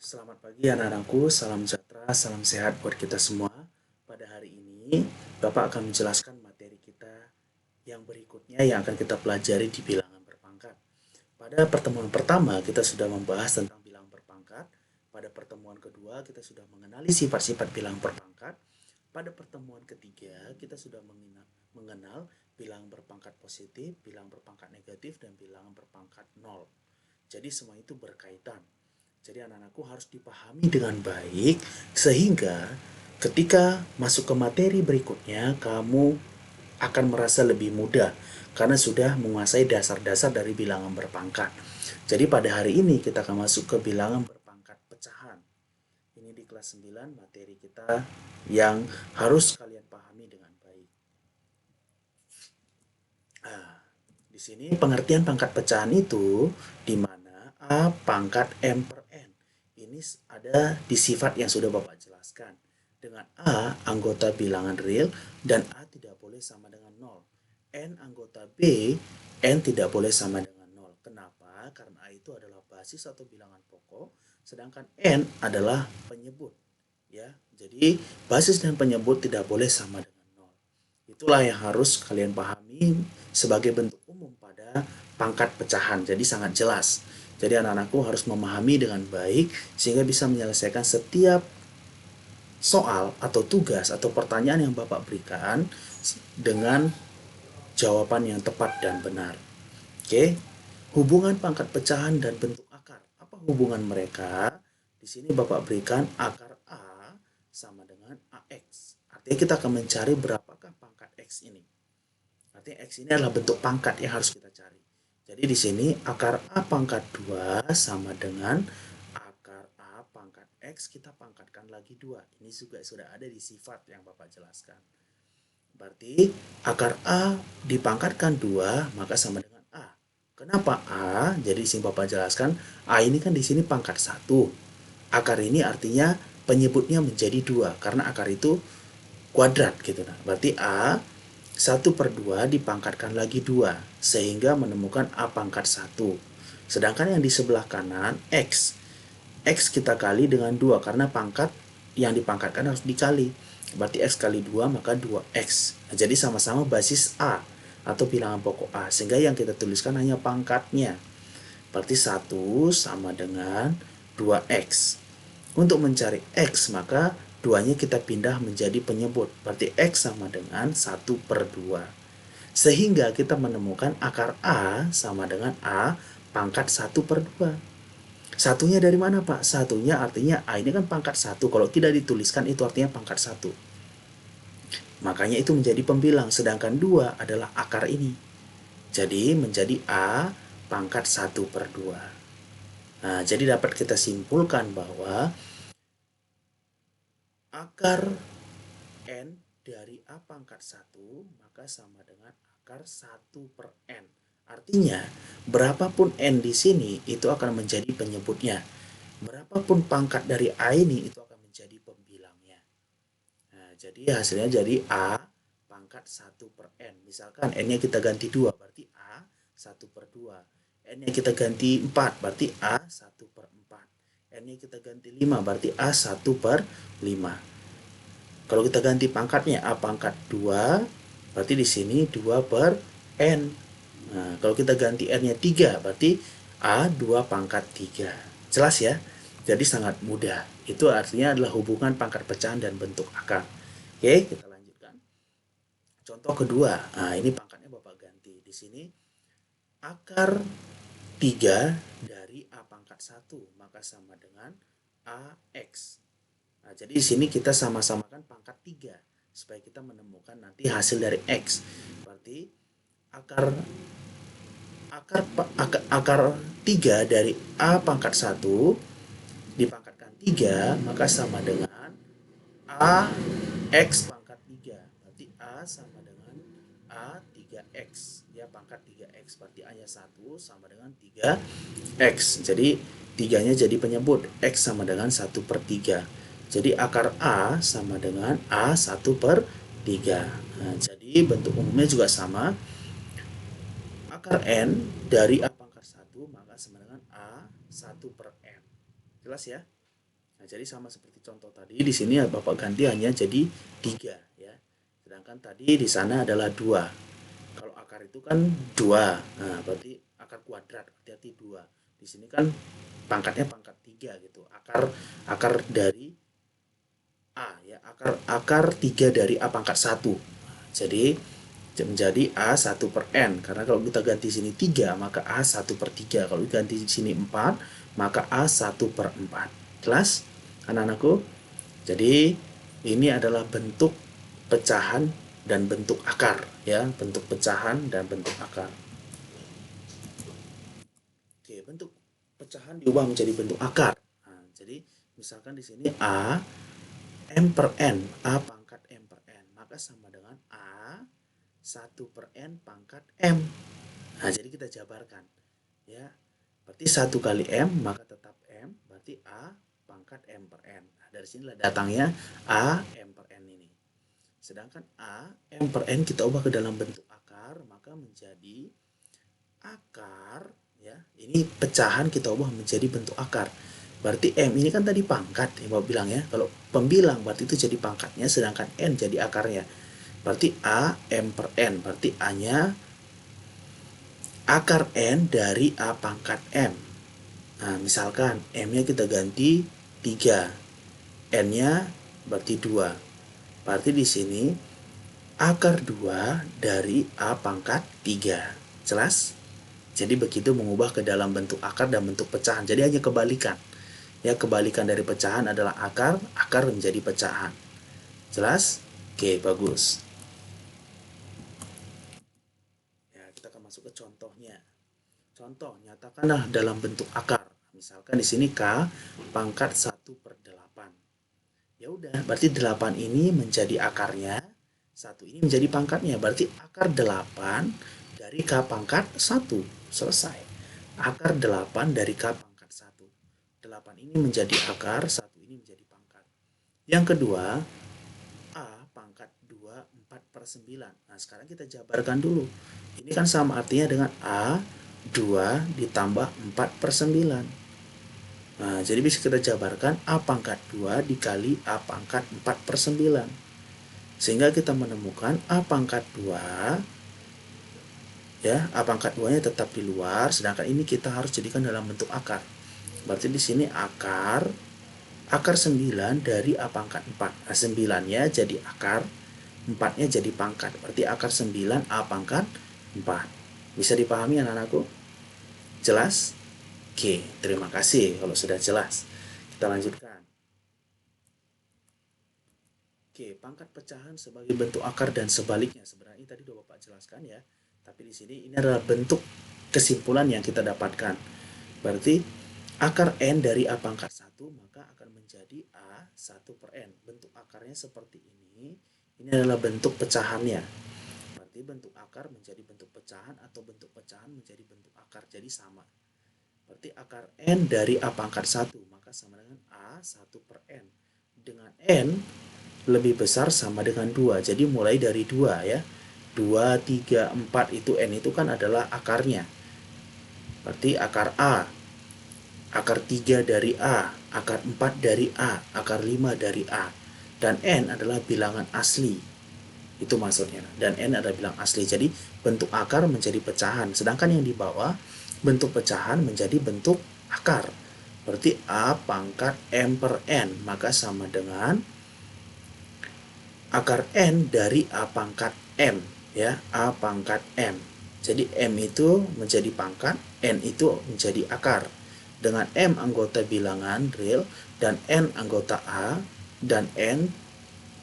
Selamat pagi anak-anakku, salam sejahtera, salam sehat buat kita semua. Pada hari ini, Bapak akan menjelaskan materi kita yang berikutnya yang akan kita pelajari di bilangan berpangkat. Pada pertemuan pertama, kita sudah membahas tentang bilangan berpangkat. Pada pertemuan kedua, kita sudah mengenali sifat-sifat bilangan berpangkat. Pada pertemuan ketiga, kita sudah mengenal bilangan berpangkat positif, bilangan berpangkat negatif, dan bilangan berpangkat nol. Jadi semua itu berkaitan. Jadi anak-anakku harus dipahami dengan baik sehingga ketika masuk ke materi berikutnya kamu akan merasa lebih mudah karena sudah menguasai dasar-dasar dari bilangan berpangkat. Jadi pada hari ini kita akan masuk ke bilangan berpangkat pecahan. Ini di kelas 9 materi kita yang harus kalian pahami dengan baik. Nah, di sini pengertian pangkat pecahan itu di mana A pangkat M per N. Ini ada di sifat yang sudah Bapak jelaskan. Dengan A anggota bilangan real dan A tidak boleh sama dengan 0. N anggota B, N tidak boleh sama dengan 0. Kenapa? Karena A itu adalah basis atau bilangan pokok, sedangkan N adalah penyebut. Ya, jadi basis dan penyebut tidak boleh sama dengan 0. Itulah yang harus kalian pahami sebagai bentuk umum pada pangkat pecahan. Jadi sangat jelas. Jadi anak-anakku harus memahami dengan baik sehingga bisa menyelesaikan setiap soal atau tugas atau pertanyaan yang Bapak berikan dengan jawaban yang tepat dan benar. Oke. Hubungan pangkat pecahan dan bentuk akar. Apa hubungan mereka? Di sini Bapak berikan akar A sama dengan AX. Artinya kita akan mencari berapakah pangkat X ini. Artinya X ini adalah bentuk pangkat yang harus kita cari. Jadi di sini akar A pangkat 2 sama dengan akar A pangkat X, kita pangkatkan lagi 2. Ini juga sudah ada di sifat yang Bapak jelaskan. Berarti akar A dipangkatkan 2 maka sama dengan A. Kenapa A? Jadi di sini Bapak jelaskan, A ini kan di sini pangkat 1. Akar ini artinya penyebutnya menjadi 2 karena akar itu kuadrat gitu. Nah, berarti A 1/2 dipangkatkan lagi 2 sehingga menemukan A pangkat 1. Sedangkan yang di sebelah kanan X. X kita kali dengan 2 karena pangkat yang dipangkatkan harus dikali. Berarti X kali 2 maka 2X. Nah, jadi sama-sama basis A atau bilangan pokok A. Sehingga yang kita tuliskan hanya pangkatnya. Berarti 1 sama dengan 2X. Untuk mencari X maka 2-nya kita pindah menjadi penyebut. Berarti X sama dengan 1/2. Sehingga kita menemukan akar A sama dengan A pangkat 1/2. Satunya dari mana Pak? Satunya artinya A ini kan pangkat 1. Kalau tidak dituliskan itu artinya pangkat 1. Makanya itu menjadi pembilang. Sedangkan 2 adalah akar ini. Jadi menjadi A pangkat 1/2. Nah, jadi dapat kita simpulkan bahwa akar N dari A pangkat 1 maka sama dengan akar 1/N. Artinya, berapapun N di sini itu akan menjadi penyebutnya. Berapapun pangkat dari A ini itu akan menjadi pembilangnya. Nah, jadi hasilnya jadi A pangkat 1/N. Misalkan N-nya kita ganti 2, berarti A 1/2. N-nya kita ganti 4, berarti A 1/4. N-nya kita ganti 5, berarti A 1/5. Kalau kita ganti pangkatnya A pangkat 2, berarti di sini 2/N. Nah, kalau kita ganti N-nya 3, berarti A 2 pangkat 3. Jelas ya? Jadi sangat mudah. Itu artinya adalah hubungan pangkat pecahan dan bentuk akar. Oke, kita lanjutkan. Contoh kedua. Nah, ini pangkatnya Bapak ganti. Di sini akar 3 dari A pangkat 1, maka sama dengan AX. Nah, jadi di sini kita sama-samakan pangkat 3 supaya kita menemukan nanti hasil dari X. Berarti akar akar akar 3 dari A pangkat 1 dipangkatkan 3 maka sama dengan A X pangkat 3. Berarti A sama dengan A 3X. Ya, pangkat 3X. Berarti A-nya 1 sama dengan 3X. Jadi 3-nya jadi penyebut. X sama dengan 1/3. Jadi akar A sama dengan A 1/3. Nah, jadi bentuk umumnya juga sama. Akar N dari A pangkat 1 maka sama dengan A 1/N. Jelas ya? Nah, jadi sama seperti contoh tadi, di sini ya Bapak ganti hanya jadi 3 ya. Sedangkan tadi di sana adalah 2. Kalau akar itu kan 2. Nah, berarti akar kuadrat, hati-hati 2. Di sini kan pangkatnya pangkat 3 gitu. Akar akar dari A ya, akar 3 dari A pangkat 1. Jadi menjadi A1 per N. Karena kalau kita ganti sini 3, maka A1/3. Kalau ganti sini 4, maka A1/4. Jelas, anak-anakku? Jadi ini adalah bentuk pecahan dan bentuk akar ya, bentuk pecahan dan bentuk akar. Oke, bentuk pecahan diubah menjadi bentuk akar. Nah, jadi misalkan di sini A M per N, A pangkat M per N, maka sama dengan A1/N pangkat M. Nah, jadi kita jabarkan ya. Berarti 1 kali M maka tetap M, berarti A pangkat M per N. Nah, dari sinilah datangnya A M per N ini. Sedangkan A M per N kita ubah ke dalam bentuk akar, maka menjadi akar ya. Ini pecahan kita ubah menjadi bentuk akar. Berarti M ini kan tadi pangkat ya Bapak bilang ya. Kalau pembilang berarti itu jadi pangkatnya, sedangkan N jadi akarnya. Berarti A M per N, berarti A-nya akar N dari A pangkat M. Nah, misalkan M-nya kita ganti 3, N-nya berarti 2. Berarti di sini akar 2 dari A pangkat 3. Jelas? Jadi begitu mengubah ke dalam bentuk akar dan bentuk pecahan. Jadi hanya kebalikan. Ya, kebalikan dari pecahan adalah akar, akar menjadi pecahan. Jelas? Oke, bagus. Ya, kita akan masuk ke contohnya. Contoh, nyatakanlah dalam bentuk akar. Misalkan di sini K pangkat 1/8. Ya udah, berarti 8 ini menjadi akarnya, 1 ini menjadi pangkatnya. Berarti akar 8 dari K pangkat 1. Selesai. Akar 8 dari K pangkat 1. 8 ini menjadi akar, 1 ini menjadi pangkat. Yang kedua, A pangkat 2 4/9. Nah, sekarang kita jabarkan dulu. Ini kan sama artinya dengan A 2 ditambah 4/9. Nah, jadi bisa kita jabarkan A pangkat 2 dikali A pangkat 4/9. Sehingga kita menemukan A pangkat 2 ya, A pangkat 2-nya tetap di luar, sedangkan ini kita harus jadikan dalam bentuk akar. Berarti di sini akar 9 dari A pangkat 4. Nah, 9-nya jadi akar, 4-nya jadi pangkat. Berarti akar 9 A pangkat 4. Bisa dipahami anak-anakku? Jelas? Oke, terima kasih kalau sudah jelas. Kita lanjutkan. Oke, pangkat pecahan sebagai bentuk akar dan sebaliknya. Sebenarnya tadi sudah Bapak jelaskan ya. Tapi di sini ini adalah bentuk kesimpulan yang kita dapatkan. Berarti akar N dari A pangkat 1 maka akan menjadi A1/N. Bentuk akarnya seperti ini. Ini adalah bentuk pecahannya. Berarti bentuk akar menjadi bentuk pecahan atau bentuk pecahan menjadi bentuk akar. Jadi sama. Berarti akar N dari A pangkat 1 maka sama dengan A1/N. Dengan N lebih besar sama dengan 2. Jadi mulai dari 2 ya. 2, 3, 4 itu N itu kan adalah akarnya. Berarti akar A. Akar 3 dari A. Akar 4 dari A. Akar 5 dari A. Dan N adalah bilangan asli. Itu maksudnya. Dan N adalah bilangan asli. Jadi bentuk akar menjadi pecahan. Sedangkan yang di bawah bentuk pecahan menjadi bentuk akar. Berarti A pangkat M per N. Maka sama dengan akar N dari A pangkat M ya, A pangkat M. Jadi M itu menjadi pangkat, N itu menjadi akar. Dengan M anggota bilangan real dan N anggota A dan N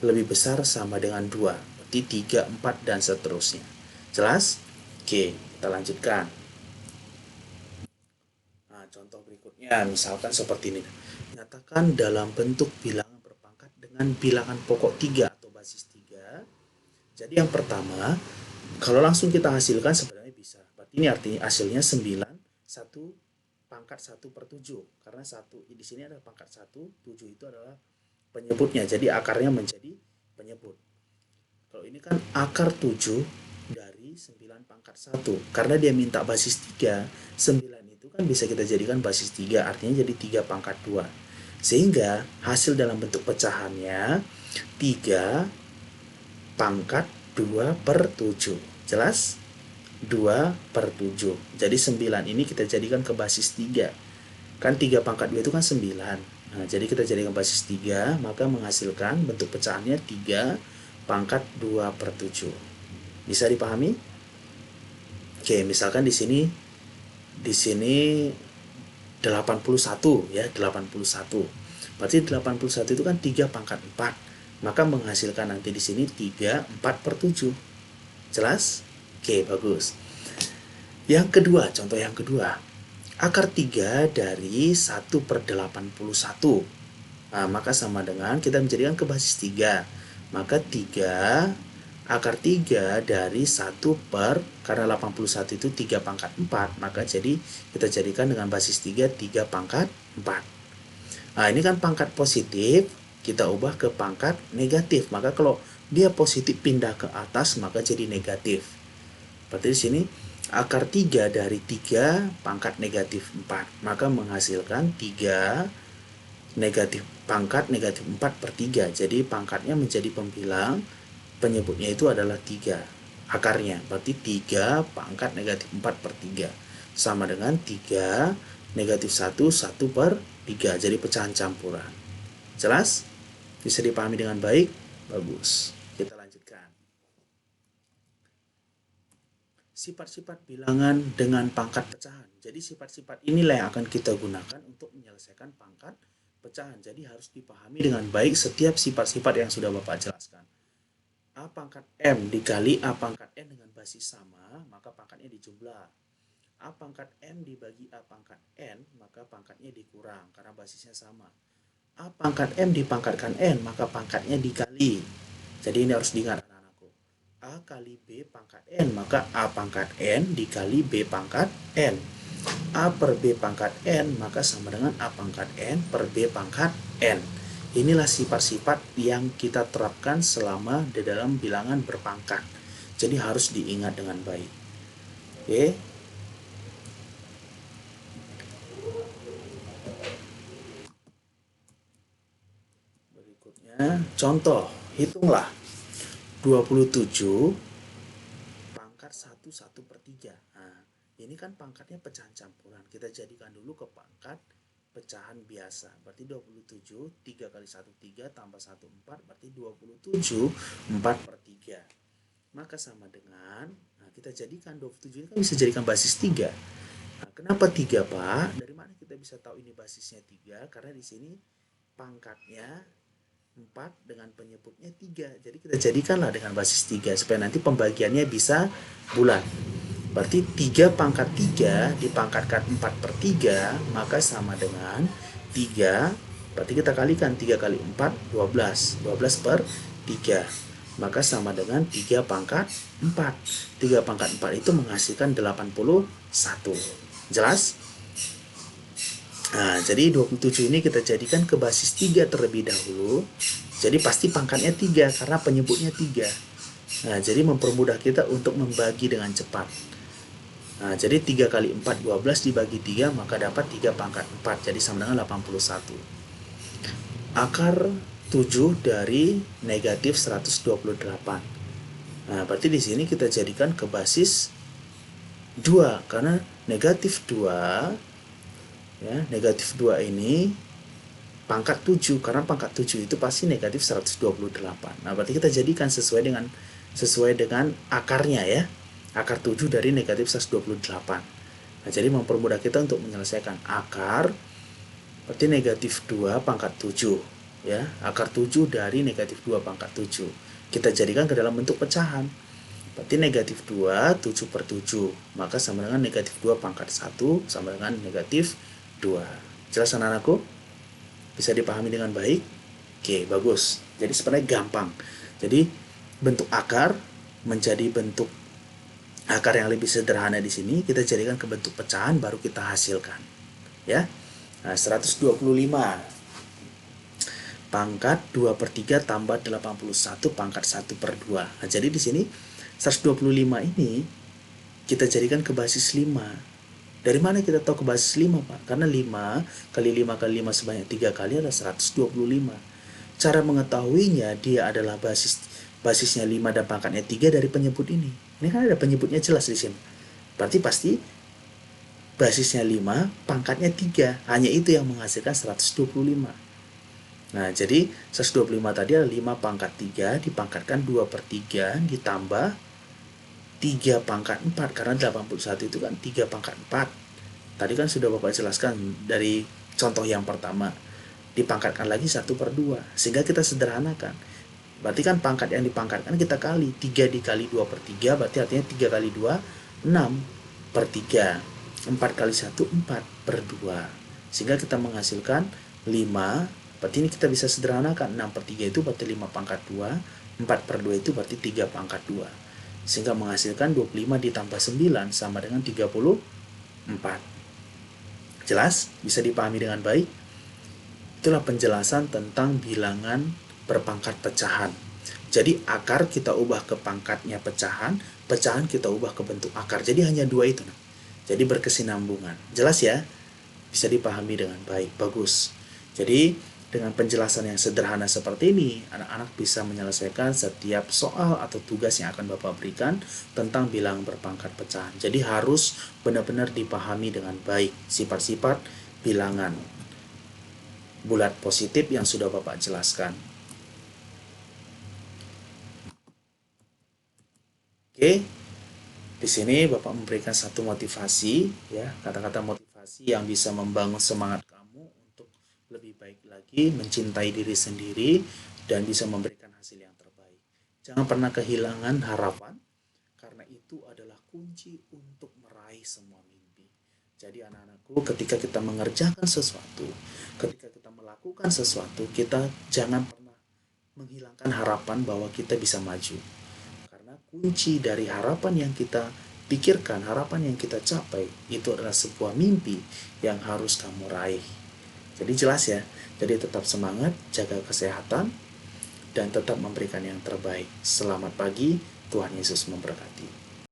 lebih besar sama dengan 2. Berarti 3, 4 dan seterusnya. Jelas? Oke, kita lanjutkan. Nah, contoh berikutnya misalkan seperti ini. Nyatakan dalam bentuk bilangan berpangkat dengan bilangan pokok 3 atau basis 3. Jadi yang pertama, kalau langsung kita hasilkan sebenarnya bisa. Berarti ini artinya hasilnya 9, 1 pangkat 1/7. Karena 1 di sini ada pangkat 1, 7 itu adalah penyebutnya. Jadi akarnya menjadi penyebut. Kalau ini kan akar 7 dari 9 pangkat 1. Karena dia minta basis 3, 9 itu kan bisa kita jadikan basis 3, artinya jadi 3 pangkat 2. Sehingga hasil dalam bentuk pecahannya 3 pangkat 2 per 7. Jelas? 2 per 7. Jadi 9 ini kita jadikan ke basis 3. Kan 3 pangkat 2 itu kan 9. Nah, jadi kita jadikan basis 3, maka menghasilkan bentuk pecahannya 3 pangkat 2 per 7. Bisa dipahami? Oke, misalkan di sini 81 ya, 81. Berarti 81 itu kan 3 pangkat 4. Maka menghasilkan nanti di sini 3 4 per 7. Jelas? Oke, bagus. Yang kedua, contoh yang kedua. Akar 3 dari 1 per 81. Nah, maka sama dengan kita menjadikan ke basis 3. Maka 3 akar 3 dari 1 per, karena 81 itu 3 pangkat 4, maka jadi kita jadikan dengan basis 3, 3 pangkat 4. Nah, ini kan pangkat positif, kita ubah ke pangkat negatif. Maka kalau dia positif pindah ke atas, maka jadi negatif. Berarti di sini akar 3 dari 3 pangkat negatif 4. Maka menghasilkan 3 negatif pangkat negatif 4 per 3. Jadi pangkatnya menjadi pembilang, penyebutnya itu adalah 3 akarnya. Berarti 3 pangkat negatif 4 per 3. Sama dengan 3 negatif 1, 1 per 3. Jadi pecahan campuran. Jelas? Bisa dipahami dengan baik? Bagus. Kita lanjutkan. Sifat-sifat bilangan dengan pangkat pecahan. Jadi sifat-sifat inilah yang akan kita gunakan untuk menyelesaikan pangkat pecahan. Jadi harus dipahami dengan baik setiap sifat-sifat yang sudah Bapak jelaskan. A pangkat M dikali A pangkat N dengan basis sama, maka pangkatnya dijumlah. A pangkat M dibagi A pangkat N, maka pangkatnya dikurang karena basisnya sama. A pangkat M dipangkatkan N, maka pangkatnya dikali. Jadi ini harus diingat anak-anakku. A kali B pangkat N, maka A pangkat N dikali B pangkat N. A per B pangkat N, maka sama dengan A pangkat N per B pangkat N. Inilah sifat-sifat yang kita terapkan selama di dalam bilangan berpangkat. Jadi harus diingat dengan baik. Oke. Berikutnya, contoh. Hitunglah 27 pangkat 1 per 3. Nah, ini kan pangkatnya pecahan campuran. Kita jadikan dulu ke pangkat pecahan biasa. Berarti 27, 3 kali 1, 3, tambah 1, 4. Berarti 27, 4 per 3. Maka sama dengan, nah kita jadikan 27 ini kan bisa jadikan basis 3. Nah, kenapa 3, Pak? Dari mana kita bisa tahu ini basisnya 3? Karena di sini pangkatnya 4 dengan penyebutnya 3. Jadi kita jadikanlah dengan basis 3 supaya nanti pembagiannya bisa bulat. Berarti 3 pangkat 3 dipangkatkan 4 per 3, maka sama dengan 3. Berarti kita kalikan 3 kali 4, 12. 12 per 3. Maka sama dengan 3 pangkat 4. 3 pangkat 4 itu menghasilkan 81. Jelas? Nah, jadi 27 ini kita jadikan ke basis 3 terlebih dahulu. Jadi pasti pangkatnya 3 karena penyebutnya 3. Nah, jadi mempermudah kita untuk membagi dengan cepat. Nah, jadi 3 kali 4, 12 dibagi 3, maka dapat 3 pangkat 4. Jadi sama dengan 81. Akar 7 dari negatif 128. Nah, berarti di sini kita jadikan ke basis 2. Karena negatif 2, ya, negatif 2 ini pangkat 7. Karena pangkat 7 itu pasti negatif 128. Nah, berarti kita jadikan sesuai dengan akarnya ya. Akar 7 dari negatif 128. Nah, jadi mempermudah kita untuk menyelesaikan akar. Berarti negatif 2 pangkat 7. Ya, akar 7 dari negatif 2 pangkat 7. Kita jadikan ke dalam bentuk pecahan. Berarti negatif 2, 7 per 7. Maka sama dengan negatif 2 pangkat 1 sama dengan negatif 2. Jelas anak-anakku? Bisa dipahami dengan baik? Oke, bagus. Jadi sebenarnya gampang. Jadi bentuk akar menjadi bentuk akar yang lebih sederhana di sini kita jadikan ke bentuk pecahan baru kita hasilkan. Ya. Nah, 125 pangkat 2 per 3 tambah 81 pangkat 1 per 2. Nah, jadi di sini 125 ini kita jadikan ke basis 5. Dari mana kita tahu ke basis 5, Pak? Karena 5 kali 5 kali 5 sebanyak 3 kali adalah 125. Cara mengetahuinya dia adalah basisnya 5 dan pangkatnya 3 dari penyebut ini. Ini kan ada penyebutnya jelas di sini. Berarti pasti basisnya 5, pangkatnya 3. Hanya itu yang menghasilkan 125. Nah, jadi 125 tadi adalah 5 pangkat 3 dipangkatkan 2 per 3 ditambah 3 pangkat 4. Karena 81 itu kan 3 pangkat 4. Tadi kan sudah Bapak jelaskan dari contoh yang pertama. Dipangkatkan lagi 1 per 2. Sehingga kita sederhanakan. Berarti kan pangkat yang dipangkatkan kita kali. 3 dikali 2 per 3 berarti artinya 3 kali 2, 6 per 3. 4 kali 1, 4 per 2. Sehingga kita menghasilkan 5. Berarti ini kita bisa sederhanakan. 6 per 3 itu berarti 5 pangkat 2. 4 per 2 itu berarti 3 pangkat 2. Sehingga menghasilkan 25 ditambah 9 sama dengan 34. Jelas? Bisa dipahami dengan baik? Itulah penjelasan tentang bilangan berpangkat pecahan. Jadi akar kita ubah ke pangkatnya pecahan, pecahan kita ubah ke bentuk akar. Jadi hanya dua itu. Jadi berkesinambungan. Jelas ya? Bisa dipahami dengan baik. Bagus. Jadi dengan penjelasan yang sederhana seperti ini, anak-anak bisa menyelesaikan setiap soal atau tugas yang akan Bapak berikan tentang bilangan berpangkat pecahan. Jadi harus benar-benar dipahami dengan baik sifat-sifat bilangan bulat positif yang sudah Bapak jelaskan. Oke, di sini Bapak memberikan satu motivasi, ya, kata-kata motivasi yang bisa membangun semangat kamu untuk lebih baik lagi, mencintai diri sendiri, dan bisa memberikan hasil yang terbaik. Jangan pernah kehilangan harapan, karena itu adalah kunci untuk meraih semua mimpi. Jadi anak-anakku, ketika kita mengerjakan sesuatu, ketika kita melakukan sesuatu, kita jangan pernah menghilangkan harapan bahwa kita bisa maju. Karena kunci dari harapan yang kita pikirkan, harapan yang kita capai, itu adalah sebuah mimpi yang harus kamu raih. Jadi jelas ya, jadi tetap semangat, jaga kesehatan, dan tetap memberikan yang terbaik. Selamat pagi, Tuhan Yesus memberkati.